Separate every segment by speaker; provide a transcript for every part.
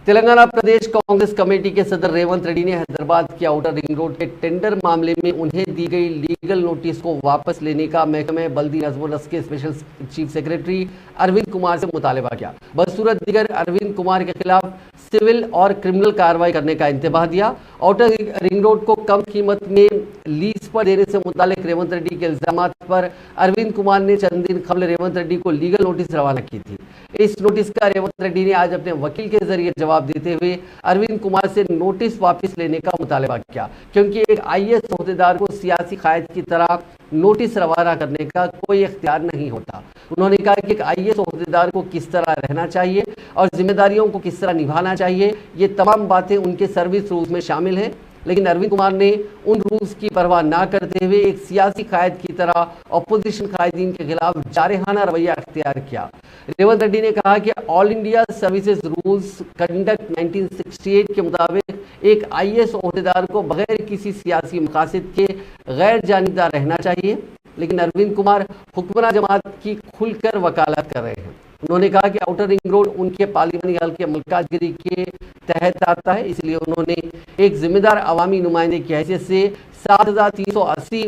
Speaker 1: तेलंगाना प्रदेश Congress committee के सदर रेवंत रेड्डी ने हैदराबाद के आउटर रिंग रोड के टेंडर मामले में उन्हें दी गई लीगल नोटिस को वापस लेने का महकमे बल्दी नज़्म नस्क के special chief secretary Arvind Kumar से मुतालबा किया। बदसूरत दिगर अरविंद कुमार के खिलाफ सिविल और क्रिमिनल कार्रवाई करने का इंतबाह दिया। आउटर रिंग रोड को कम कीमत में लीज पर देने से मुतालिक रेवंत रेड्डी के इल्जामात पर अरविंद कुमार ने चंद दिन कबल रेवंत रेड्डी को लीगल नोटिस रवाना की थी। इस नोटिस का रेवंत रेड्डी ने आज अपने वकील के जरिए जवाब देते हुए अरविंद कुमार से नोटिस वापस लेने का मुतालबा किया, क्योंकि एक आईएएस ओहदेदार को सियासी कायद की तरह नोटिस रवाना करने का कोई इख्तियार नहीं होता। उन्होंने कहा कि एक आईएएस ओहदेदार को किस तरह रहना चाहिए और जिम्मेदारियों को किस तरह निभाना चाहिए, ये तमाम बातें उनके सर्विस रूल्स में शामिल हैं। लेकिन अरविंद कुमार ने उन रूल्स की परवाह ना करते हुए एक सियासी कायद की तरह अपोजिशन कायदीन के खिलाफ जारहाना रवैया अख्तियार किया। रेवंत रेड्डी ने कहा कि all India services rules conduct 1968 के मुताबिक एक आईएएस ओहदेदार को बगैर किसी सियासी मकासद के गैर जानिबदार रहना चाहिए, लेकिन अरविंद कुमार हुक्मरान जमात की खुलकर वकालत कर रहे हैं। उन्होंने कहा कि आउटर रिंग रोड उनके पार्लिमानी हल के मलकाजगिरी के तहत आता है, इसलिए उन्होंने एक जिम्मेदार अवामी नुमाइंदे की हैसियत से 7,380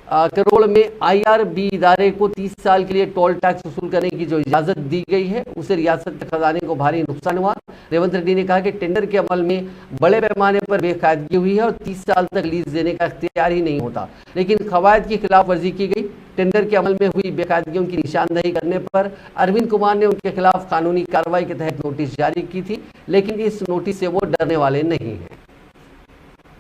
Speaker 1: करोड़ में आईआरबी इदारे को 30 साल के लिए टोल टैक्स वसूल करने की जो इजाज़त दी गई है, उसे रियासत के खजाने को भारी नुकसान हुआ। रेवंत रेड्डी ने कहा कि टेंडर के अमल में बड़े पैमाने पर बेकायदगी हुई है और 30 साल तक लीज देने का इख्तियार ही नहीं होता, लेकिन कवायद की खिलाफ वर्जी की गई। टेंडर के अमल में हुई बेकायदगियों की निशानदही करने पर अरविंद कुमार ने उनके खिलाफ कानूनी कार्रवाई के तहत नोटिस जारी की थी, लेकिन इस नोटिस से वो डरने वाले नहीं हैं।